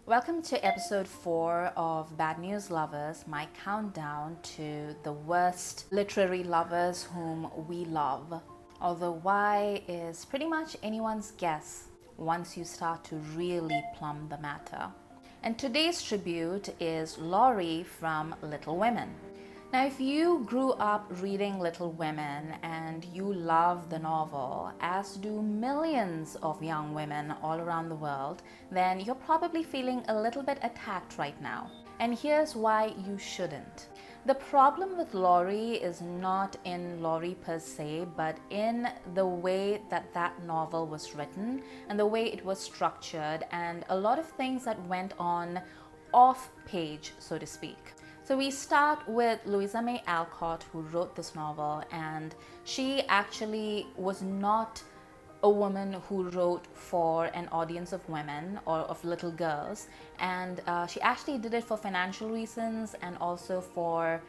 Welcome to episode 4 of Bad News Lovers, my countdown to the worst literary lovers whom we love. Although why is pretty much anyone's guess once you start to really plumb the matter. And today's tribute is Laurie from Little Women. Now, if you grew up reading Little Women and you love the novel, as do millions of young women all around the world, then you're probably feeling a little bit attacked right now. And here's why you shouldn't. The problem with Laurie is not in Laurie per se, but in the way that that novel was written and the way it was structured and a lot of things that went on off page, so to speak. So we start with Louisa May Alcott, who wrote this novel, and she actually was not a woman who wrote for an audience of women or of little girls, and she actually did it for financial reasons and also for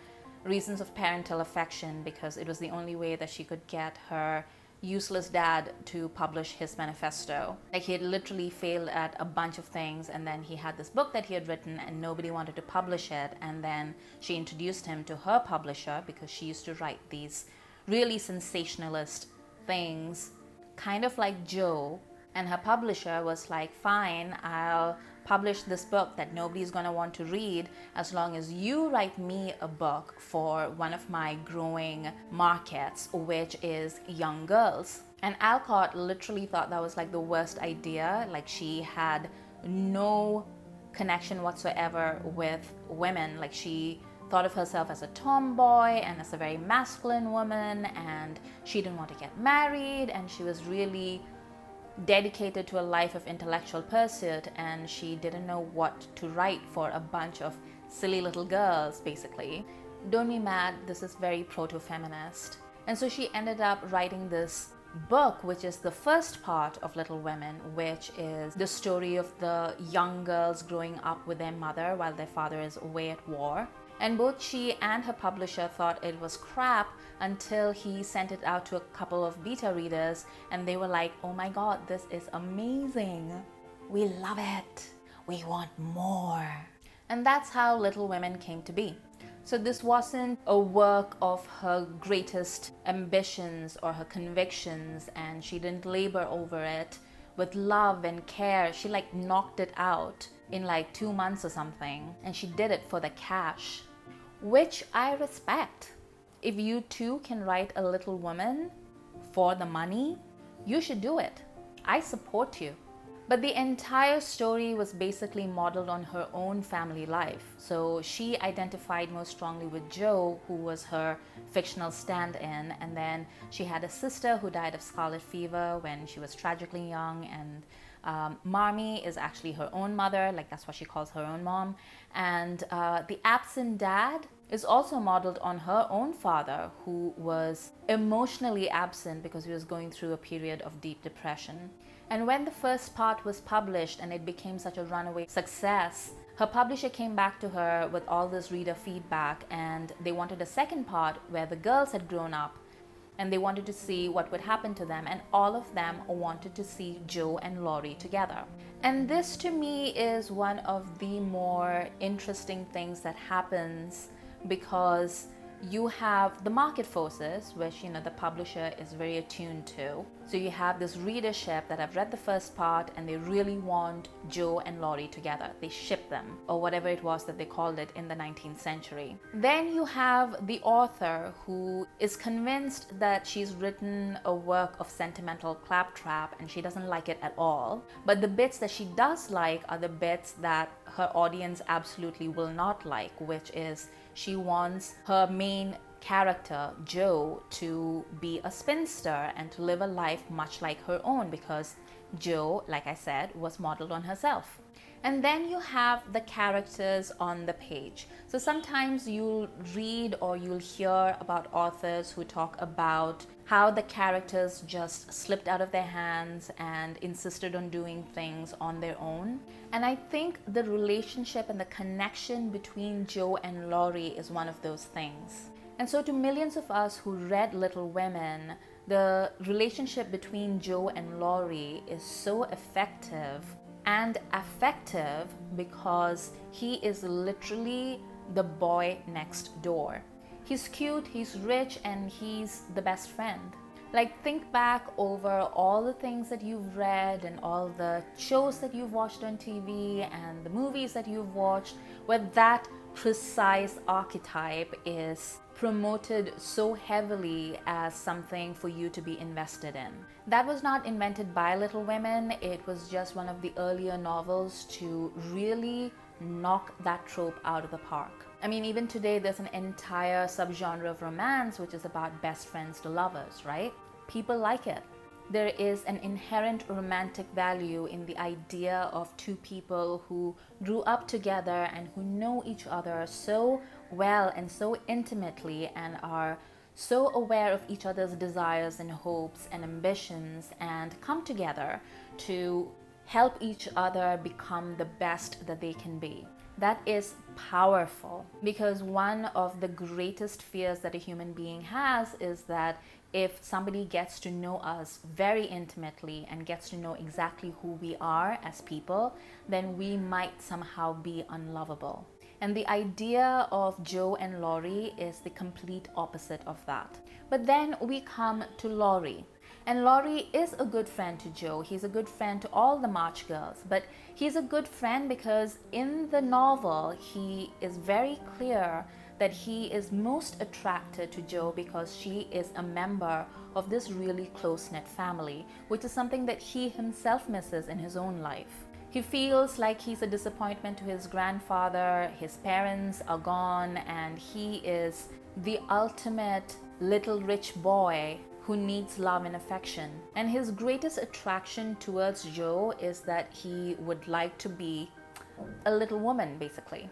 reasons of parental affection, because it was the only way that she could get her useless dad to publish his manifesto. Like, he had literally failed at a bunch of things, and then he had this book that he had written and nobody wanted to publish it, and then she introduced him to her publisher because she used to write these really sensationalist things, kind of like Joe, and her publisher was like, fine, I'll publish this book that nobody's going to want to read as long as you write me a book for one of my growing markets, which is young girls. And Alcott literally thought that was like the worst idea. Like, she had no connection whatsoever with women. Like, she thought of herself as a tomboy and as a very masculine woman, and she didn't want to get married, and she was really dedicated to a life of intellectual pursuit, and she didn't know what to write for a bunch of silly little girls, basically. Don't be mad, this is very proto-feminist. And so she ended up writing this book, which is the first part of Little Women, which is the story of the young girls growing up with their mother while their father is away at war. And both she and her publisher thought it was crap until he sent it out to a couple of beta readers, and they were like, oh my god, this is amazing. We love it. We want more. And that's how Little Women came to be. So this wasn't a work of her greatest ambitions or her convictions, and she didn't labor over it with love and care. She like knocked it out in like 2 months or something, and she did it for the cash, which I respect. If you too can write a Little Woman for the money, you should do it. I support you. But the entire story was basically modeled on her own family life. So she identified most strongly with Joe, who was her fictional stand-in, and then she had a sister who died of scarlet fever when she was tragically young, and Marmee is actually her own mother, like that's what she calls her own mom. And the absent dad is also modeled on her own father, who was emotionally absent because he was going through a period of deep depression. And when the first part was published and it became such a runaway success, her publisher came back to her with all this reader feedback, and they wanted a second part where the girls had grown up and they wanted to see what would happen to them, and all of them wanted to see Joe and Laurie together. And this to me is one of the more interesting things that happens, because you have the market forces, which, you know, the publisher is very attuned to. So you have this readership that have read the first part and they really want Joe and Laurie together. They ship them, or whatever it was that they called it in the 19th century. Then you have the author who is convinced that she's written a work of sentimental claptrap and she doesn't like it at all. But the bits that she does like are the bits that her audience absolutely will not like, which is she wants her main character, Joe, to be a spinster and to live a life much like her own, because Joe, like I said, was modeled on herself. And then you have the characters on the page. So sometimes you'll read or you'll hear about authors who talk about how the characters just slipped out of their hands and insisted on doing things on their own. And I think the relationship and the connection between Joe and Laurie is one of those things. And so to millions of us who read Little Women, the relationship between Joe and Laurie is so effective and affective because he is literally the boy next door. He's cute, he's rich, and he's the best friend. Like, think back over all the things that you've read and all the shows that you've watched on TV and the movies that you've watched, where that precise archetype is promoted so heavily as something for you to be invested in. That was not invented by Little Women, it was just one of the earlier novels to really knock that trope out of the park. I mean, even today there's an entire subgenre of romance which is about best friends to lovers, right? People like it. There is an inherent romantic value in the idea of two people who grew up together and who know each other so well and so intimately and are so aware of each other's desires and hopes and ambitions and come together to help each other become the best that they can be. That is powerful, because one of the greatest fears that a human being has is that if somebody gets to know us very intimately and gets to know exactly who we are as people, then we might somehow be unlovable. And the idea of Joe and Laurie is the complete opposite of that. But then we come to Laurie. And Laurie is a good friend to Joe. He's a good friend to all the March girls. But he's a good friend because in the novel, he is very clear that he is most attracted to Joe because she is a member of this really close-knit family, which is something that he himself misses in his own life. He feels like he's a disappointment to his grandfather, his parents are gone, and he is the ultimate little rich boy who needs love and affection. And his greatest attraction towards Joe is that he would like to be a little woman, basically.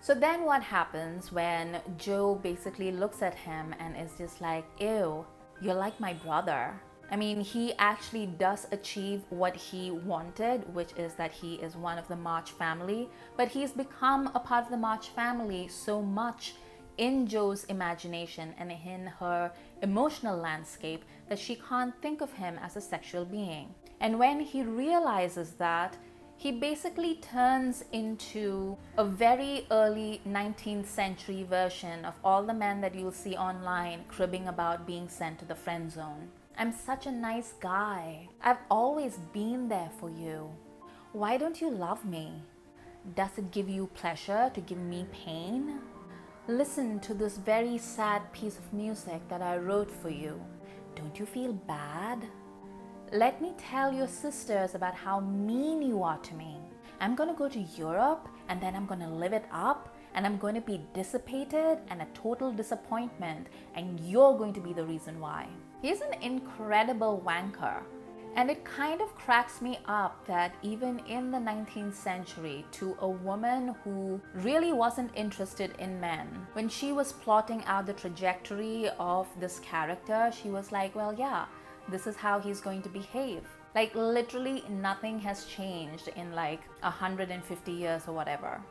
So then what happens when Joe basically looks at him and is just like, ew, you're like my brother. I mean, he actually does achieve what he wanted, which is that he is one of the March family, but he's become a part of the March family so much in Joe's imagination and in her emotional landscape that she can't think of him as a sexual being. And when he realizes that, he basically turns into a very early 19th century version of all the men that you'll see online cribbing about being sent to the friend zone. I'm such a nice guy. I've always been there for you. Why don't you love me? Does it give you pleasure to give me pain? Listen to this very sad piece of music that I wrote for you. Don't you feel bad? Let me tell your sisters about how mean you are to me. I'm going to go to Europe and then I'm going to live it up and I'm going to be dissipated and a total disappointment, and you're going to be the reason why. He's an incredible wanker. And it kind of cracks me up that even in the 19th century, to a woman who really wasn't interested in men, when she was plotting out the trajectory of this character, she was like, well, yeah, this is how he's going to behave. Like, literally nothing has changed in like 150 years or whatever.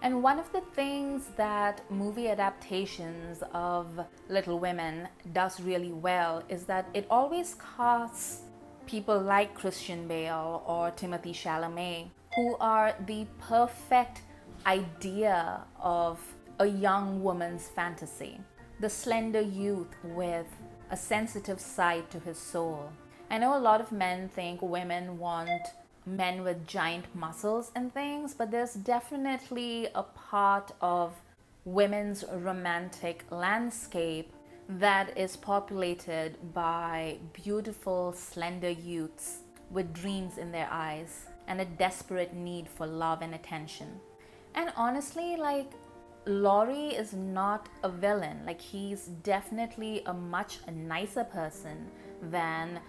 And one of the things that movie adaptations of Little Women does really well is that it always casts people like Christian Bale or Timothée Chalamet, who are the perfect idea of a young woman's fantasy. The slender youth with a sensitive side to his soul. I know a lot of men think women want men with giant muscles and things, but there's definitely a part of women's romantic landscape that is populated by beautiful, slender youths with dreams in their eyes and a desperate need for love and attention. And honestly, like, Laurie is not a villain. Like, he's definitely a much nicer person than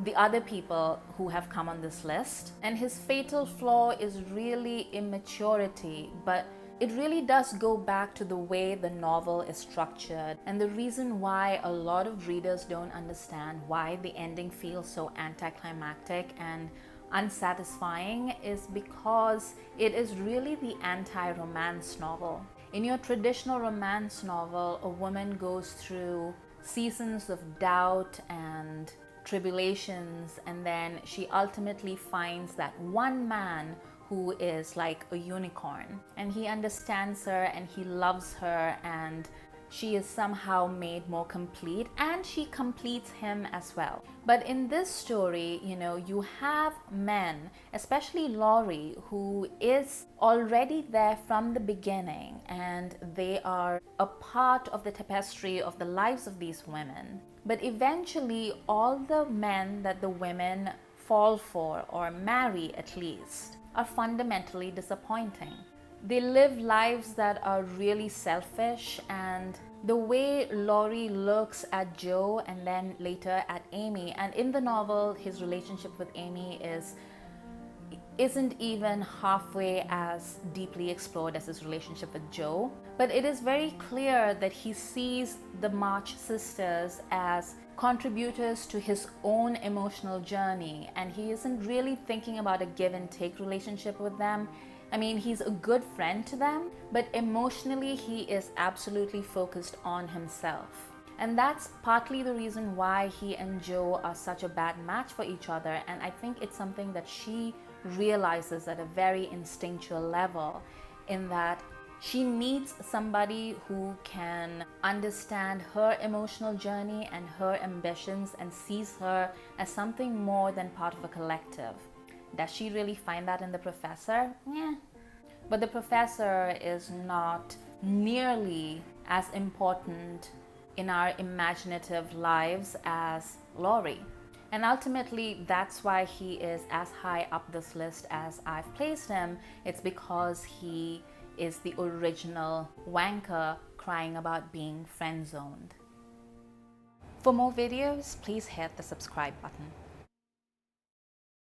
the other people who have come on this list. And his fatal flaw is really immaturity, but it really does go back to the way the novel is structured, and the reason why a lot of readers don't understand why the ending feels so anticlimactic and unsatisfying is because it is really the anti-romance novel. In your traditional romance novel, a woman goes through seasons of doubt and tribulations, and then she ultimately finds that one man who is like a unicorn, and he understands her and he loves her, and she is somehow made more complete, and she completes him as well. But in this story, you have men, especially Laurie, who is already there from the beginning, and they are a part of the tapestry of the lives of these women. But eventually, all the men that the women fall for, or marry at least, are fundamentally disappointing. They live lives that are really selfish, and the way Laurie looks at Joe and then later at Amy, and in the novel his relationship with Amy isn't even halfway as deeply explored as his relationship with Joe, but it is very clear that he sees the March sisters as contributors to his own emotional journey, and he isn't really thinking about a give and take relationship with them. I mean, he's a good friend to them, but emotionally he is absolutely focused on himself. And that's partly the reason why he and Joe are such a bad match for each other, and I think it's something that she realizes at a very instinctual level, in that she needs somebody who can understand her emotional journey and her ambitions and sees her as something more than part of a collective. Does she really find that in the professor? Yeah. But the professor is not nearly as important in our imaginative lives as Laurie. And ultimately, that's why he is as high up this list as I've placed him. It's because he is the original wanker crying about being friend-zoned. For more videos, please hit the subscribe button.